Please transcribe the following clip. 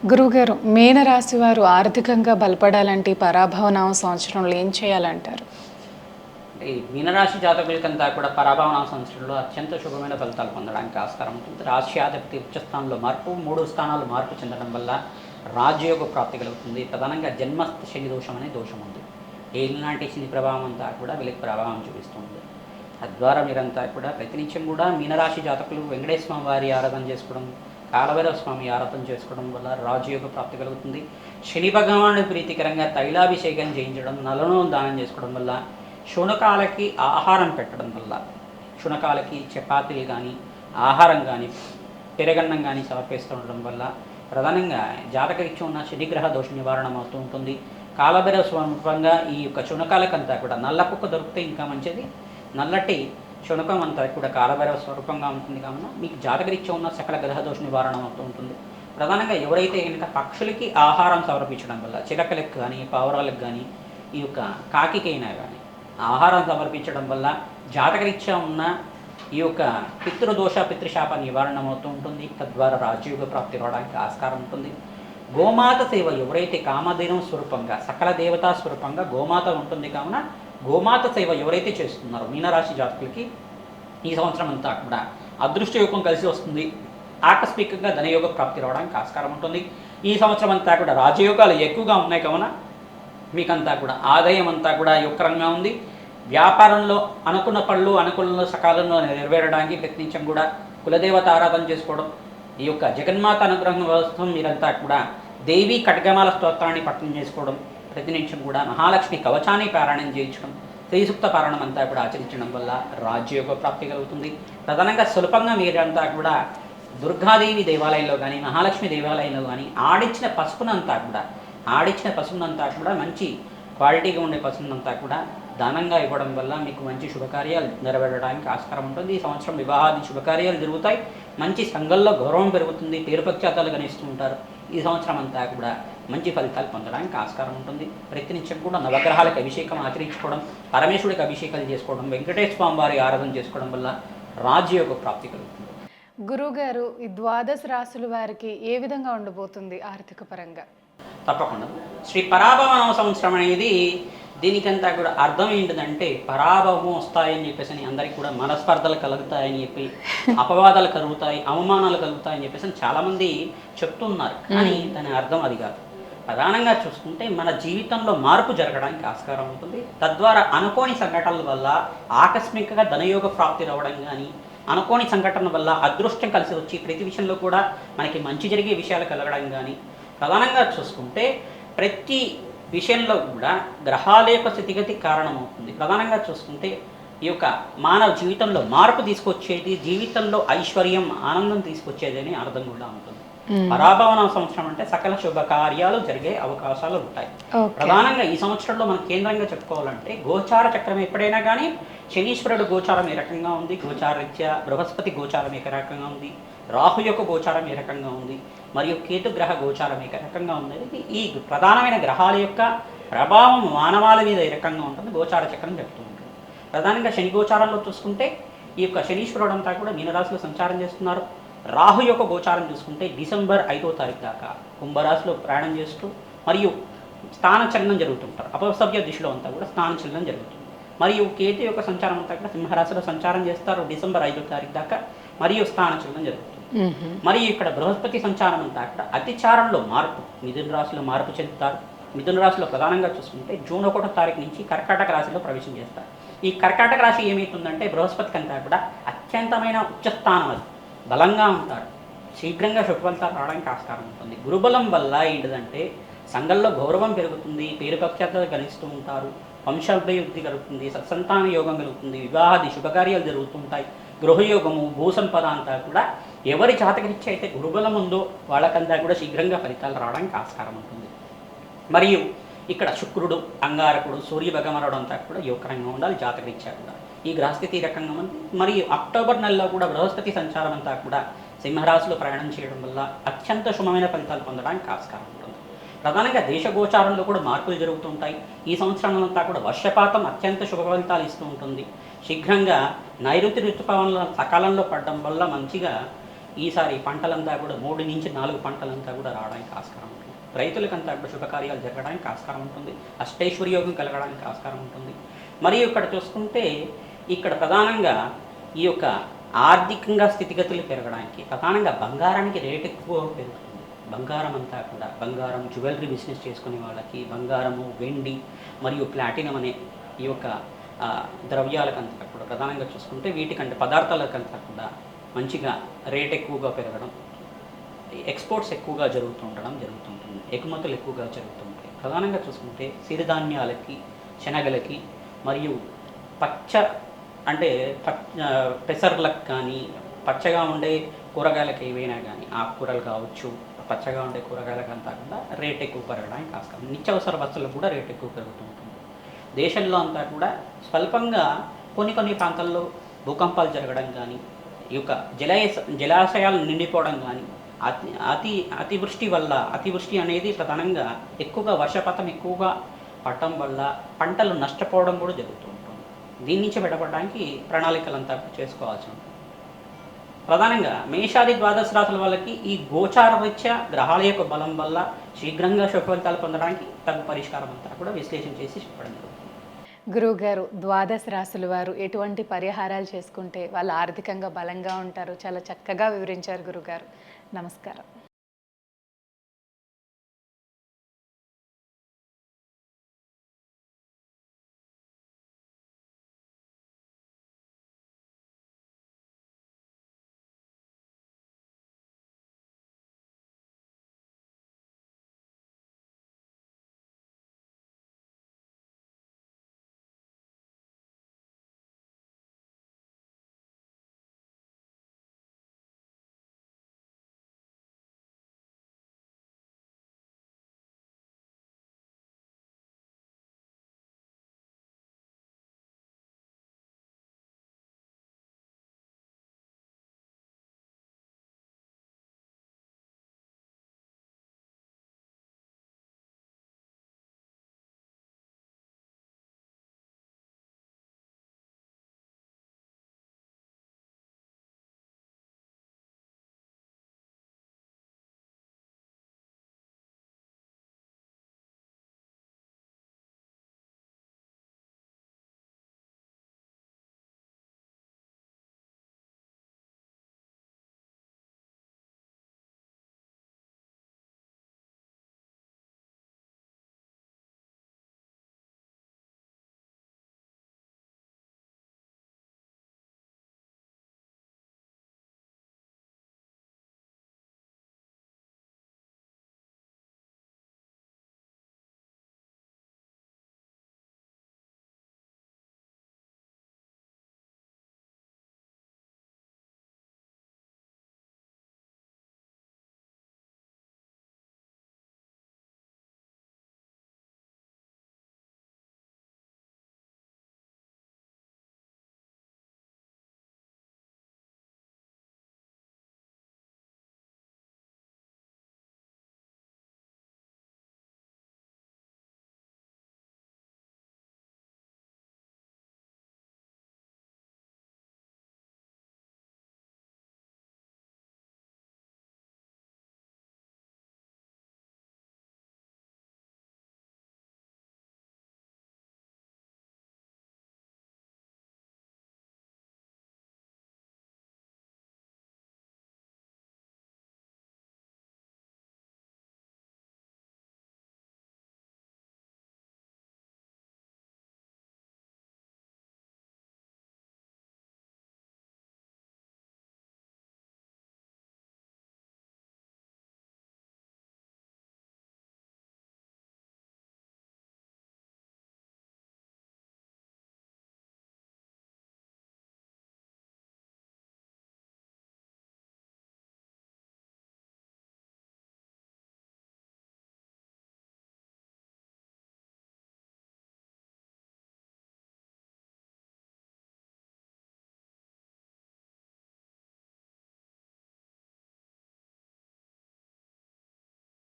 గురువుగారు, మీనరాశి వారు ఆర్థికంగా బలపడాలంటే పరాభవనామ సంవత్సరంలో ఏం చేయాలంటారు? అంటే ఈ మీనరాశి జాతకులకంతా కూడా పరాభవన సంవత్సరంలో అత్యంత శుభమైన ఫలితాలు పొందడానికి ఆస్కారం ఉంటుంది. రాశ్యాధిపతి ఉచ్చస్థానంలో మార్పు, 3 స్థానాలు మార్పు చెందడం వల్ల రాజయోగ ప్రాప్తి కలుగుతుంది. ప్రధానంగా జన్మ శని దోషం అనే దోషం ఉంది. ఏలినాటి శని ప్రభావం అంతా కూడా వీళ్ళకి ప్రభావం చూపిస్తుంది. తద్వారా మీరంతా కూడా ప్రతినిత్యం కూడా మీనరాశి జాతకులు వెంకటేశ్వర స్వామి వారి ఆరాధన చేసుకోవడం, కాలభైరవ స్వామి ఆరాధన చేసుకోవడం వల్ల రాజయోగ ప్రాప్తి కలుగుతుంది. శని భగవానుడి ప్రీతికరంగా తైలాభిషేకం చేయించడం, నలను దానం చేసుకోవడం వల్ల, శునకాలకి ఆహారం పెట్టడం వల్ల, శునకాలకి చపాతీలు కానీ ఆహారం కానీ పెరగన్నం కానీ సమర్పిస్తూ ఉండడం వల్ల ప్రధానంగా జాతకరీత్యం ఉన్న శనిగ్రహ దోష నివారణ అవుతూ ఉంటుంది. కాలభైరవ స్వరూపంగా ఈ యొక్క శునకాలకంతా కూడా నల్ల కుక్క దొరికితే ఇంకా మంచిది. నల్లటి శునకం అంతా కూడా కాలభైరవ స్వరూపంగా ఉంటుంది. కావున మీకు జాతకరీత్యం ఉన్న సకల గ్రహ దోష నివారణ అవుతూ ఉంటుంది. ప్రధానంగా ఎవరైతే కనుక పక్షులకి ఆహారం సమర్పించడం వల్ల, చిలకలకు కానీ పావురాలకు కానీ ఈ యొక్క కాకికైనా కానీ ఆహారం సమర్పించడం వల్ల జాతకరీత్యా ఉన్న ఈ యొక్క పితృదోష పితృశాప నివారణ అవుతూ ఉంటుంది. తద్వారా రాజయోగ ప్రాప్తి రావడానికి ఆస్కారం ఉంటుంది. గోమాత సేవ ఎవరైతే కామధేనం స్వరూపంగా సకల దేవతా స్వరూపంగా గోమాత ఉంటుంది. కావున గోమాత సేవ ఎవరైతే చేస్తున్నారో మీనరాశి జాతకులకి ఈ సంవత్సరం అంతా కూడా అదృష్టయోగం కలిసి వస్తుంది. ఆకస్మికంగా ధనయోగ ప్రాప్తి రావడానికి ఆస్కారం ఉంటుంది. ఈ సంవత్సరం అంతా కూడా రాజయోగాలు ఎక్కువగా ఉన్నాయి. కావున మీకంతా కూడా ఆదాయం అంతా కూడా యుక్రంగా ఉంది. వ్యాపారంలో అనుకున్న పనులు అనుకూలంలో సకాలంలో నెరవేరడానికి ప్రయత్నించడం కూడా కులదేవత ఆరాధన చేసుకోవడం, ఈ యొక్క జగన్మాత అనుగ్రహం కోసం మీరంతా కూడా దేవీ ఖడ్గమాల స్తోత్రాన్ని పఠనం చేసుకోవడం, ప్రతినిత్యం కూడా మహాలక్ష్మి కవచాన్ని పారాయణం చేయించడం, శ్రీసూక్త పారాయణం అంతా కూడా ఆచరించడం వల్ల రాజ్యయోగ ప్రాప్తి కలుగుతుంది. ప్రధానంగా సులభంగా మీరంతా కూడా దుర్గాదేవి దేవాలయంలో కానీ మహాలక్ష్మి దేవాలయంలో కానీ ఆడించిన పసుపునంతా కూడా మంచి క్వాలిటీగా ఉండే పసుపునంతా కూడా దానంగా ఇవ్వడం వల్ల మీకు మంచి శుభకార్యాలు నెరవేరడానికి ఆస్కారం ఉంటుంది. ఈ సంవత్సరం వివాహాది శుభకార్యాలు జరుగుతాయి. మంచి సంఘంలో గౌరవం పెరుగుతుంది. పేరు ప్రఖ్యాతాలు గణిస్తూ ఉంటారు. ఈ సంవత్సరం అంతా కూడా మంచి ఫలితాలు పొందడానికి ఆస్కారం ఉంటుంది. ప్రతినిత్యం కూడా నవగ్రహాలకు అభిషేకం ఆచరించుకోవడం, పరమేశ్వరుడికి అభిషేకాలు చేసుకోవడం, వెంకటేశ్వర స్వామి వారి ఆరాధన చేసుకోవడం వల్ల రాజయోగ ప్రాప్తి కలుగుతుంది. గురువుగారు, ఈ ద్వాదశ రాశుల వారికి ఏ విధంగా ఉండబోతుంది ఆర్థిక పరంగా? తప్పకుండా శ్రీ పరాభవన సంవత్సరం అనేది దీనికంతా కూడా అర్థం ఏంటిదంటే పరాభవం వస్తాయని చెప్పేసి అందరికీ కూడా మనస్పర్ధలు కలుగుతాయని చెప్పి, అపవాదాలు కలుగుతాయి, అవమానాలు కలుగుతాయని చెప్పేసి చాలామంది చెప్తున్నారు. కానీ దాని అర్థం అది కాదు. ప్రధానంగా చూసుకుంటే మన జీవితంలో మార్పు జరగడానికి ఆస్కారం ఉంటుంది. తద్వారా అనుకోని సంఘటనల వల్ల ఆకస్మికంగా ధనయోగ ప్రాప్తి రావడం కానీ, అనుకోని సంఘటన వల్ల అదృష్టం కలిసి వచ్చి ప్రతి విషయంలో కూడా మనకి మంచి జరిగే విషయాలు కలగడం కానీ, ప్రధానంగా చూసుకుంటే ప్రతి విషయంలో కూడా గ్రహాల యొక్క స్థితిగతి కారణమవుతుంది. ప్రధానంగా చూసుకుంటే ఈ యొక్క మానవ జీవితంలో మార్పు తీసుకొచ్చేది, జీవితంలో ఐశ్వర్యం ఆనందం తీసుకొచ్చేది అని అర్థం కూడా ఉంటుంది. పరాభవన సంవత్సరం అంటే సకల శుభకార్యాలు జరిగే అవకాశాలు ఉంటాయి. ప్రధానంగా ఈ సంవత్సరంలో మనం కేంద్రంగా చెప్పుకోవాలంటే గోచార చక్రం ఎప్పుడైనా కానీ శనీశ్వరుడు గోచారం ఏ రకంగా ఉంది, గోచారరీత్యా బృహస్పతి గోచారం ఏ రకంగా ఉంది, రాహు యొక్క గోచారం ఏ రకంగా ఉంది, మరియు కేతుగ్రహ గోచారం ఏ రకంగా ఉంది, ఈ ప్రధానమైన గ్రహాల యొక్క ప్రభావం మానవాళి మీద ఏ రకంగా ఉంటుంది గోచార చక్రం చెప్తూ ఉంటుంది. ప్రధానంగా శని గోచారంలో చూసుకుంటే ఈ యొక్క శనీశ్వరుడు అంతా కూడా మీనరాశిలో సంచారం చేస్తున్నారు. రాహు యొక్క గోచారం చూసుకుంటే డిసెంబర్ 5వ తారీఖు దాకా కుంభరాశిలో ప్రయాణం చేస్తూ మరియు స్థానచలనం జరుగుతుంటారు. అపసవ్య దిశలో అంతా కూడా స్థానచలనం జరుగుతుంది. మరియు కేతు యొక్క సంచారం అంతా కూడా సింహరాశిలో సంచారం చేస్తారు డిసెంబర్ 5వ తారీఖు దాకా, మరియు స్థానచలనం జరుగుతుంది. మరియు ఇక్కడ బృహస్పతి సంచారం అంతా కూడా అతిచారంలో మార్పు, మిథున రాశిలో మార్పు చెందుతారు. మిథున రాశిలో ప్రధానంగా చూసుకుంటే జూన్ 1వ తారీఖు నుంచి కర్కాటక రాశిలో ప్రవేశం చేస్తారు. ఈ కర్కాటక రాశి ఏమవుతుందంటే బృహస్పతికి అంతా కూడా అత్యంతమైన ఉచ్చస్థానం, అది బలంగా ఉంటారు. శీఘ్రంగా శుభఫలితాలు రావడానికి ఆస్కారం ఉంటుంది. గురుబలం వల్ల ఏంటిదంటే సంఘంలో గౌరవం పెరుగుతుంది, పేరు ప్రఖ్యాతలు గణిస్తూ ఉంటారు, వంశాభివృద్ధి కలుగుతుంది, సత్సంతాన యోగం కలుగుతుంది, వివాహాది శుభకార్యాలు జరుగుతుంటాయి. గృహయోగము, భూసంపద అంతా కూడా ఎవరి జాతకరీత్యా అయితే గురుబలం ఉందో వాళ్ళకంతా కూడా శీఘ్రంగా ఫలితాలు రావడానికి ఆస్కారం ఉంటుంది. మరియు ఇక్కడ శుక్రుడు, అంగారకుడు, సూర్య భగవానుడు అంతా కూడా యోగకరంగా ఉండాలి జాతకరీత్యా కూడా. ఈ గ్రహస్థితి ఈ రకంగా ఉంది. మరియు అక్టోబర్ నెలలో కూడా బృహస్పతి సంచారం అంతా కూడా సింహరాశిలో ప్రయాణం చేయడం వల్ల అత్యంత శుభమైన ఫలితాలు పొందడానికి ఆస్కారం ఉంటుంది. ప్రధానంగా దేశ గోచారంలో కూడా మార్పులు జరుగుతుంటాయి. ఈ సంవత్సరం అంతా కూడా వర్షపాతం అత్యంత శుభ ఫలితాలు ఇస్తూ ఉంటుంది. శీఘ్రంగా నైరుతి ఋతుపవనాల సకాలంలో పడడం వల్ల మంచిగా ఈసారి పంటలంతా కూడా 3 నుంచి 4 పంటలంతా కూడా రావడానికి ఆస్కారం ఉంటుంది. రైతులకంతా కూడా శుభకార్యాలు జరగడానికి ఆస్కారం ఉంటుంది. అష్టైశ్వర్యోగం కలగడానికి ఆస్కారం ఉంటుంది. మరియు ఇక్కడ చూసుకుంటే ఇక్కడ ప్రధానంగా ఈ యొక్క ఆర్థికంగా స్థితిగతులు పెరగడానికి ప్రధానంగా బంగారానికి రేట్ ఎక్కువ పెరుగుతుంది. బంగారం అంతా కూడా బంగారం జ్యువెలరీ బిజినెస్ చేసుకునే వాళ్ళకి బంగారము, వెండి మరియు ప్లాటినం అనే ఈ యొక్క ద్రవ్యాలకంతా కూడా ప్రధానంగా చూసుకుంటే వీటికంటే పదార్థాలకంతా కూడా మంచిగా రేట్ ఎక్కువగా పెరగడం, ఎక్స్పోర్ట్స్ ఎక్కువగా జరుగుతుంటుంది, ఎగుమతులు ఎక్కువగా జరుగుతుంటాయి. ప్రధానంగా చూసుకుంటే సిరిధాన్యాలకి, శనగలకి మరియు పచ్చ అంటే పెసర్లకు కానీ పచ్చగా ఉండే కూరగాయలకు ఏవైనా కానీ ఆకుకూరలు కావచ్చు, పచ్చగా ఉండే కూరగాయలకంతా కూడా రేట్ ఎక్కువ పెరగడానికి ఆస్కారం. నిత్యావసర వస్తువులకు కూడా రేట్ ఎక్కువ పెరుగుతూ ఉంటుంది. దేశంలో అంతా కూడా స్వల్పంగా కొన్ని ప్రాంతాల్లో భూకంపాలు జరగడం కానీ, ఈ యొక్క జలాశయాలు నిండిపోవడం కానీ, అతివృష్టి అనేది ప్రధానంగా ఎక్కువగా వర్షపాతం ఎక్కువగా పడటం వల్ల పంటలు నష్టపోవడం కూడా జరుగుతూ ఉంటుంది. దీని నుంచి బయటపడడానికి ప్రణాళికలంతా చేసుకోవాల్సి ఉంటుంది. ప్రధానంగా మేషాది ద్వాదశ రాశుల వాళ్ళకి ఈ గోచార రీత్యా గ్రహాల యొక్క బలం వల్ల శీఘ్రంగా శుభ ఫలితాలు పొందడానికి తగు పరిష్కారం అంతా కూడా విశ్లేషణ చేసి చెప్పడం జరుగుతుంది. గురువుగారు, ద్వాదశ రాశుల వారు ఎటువంటి పరిహారాలు చేసుకుంటే వాళ్ళు ఆర్థికంగా బలంగా ఉంటారు? చాలా చక్కగా వివరించారు గురుగారు. నమస్కారం.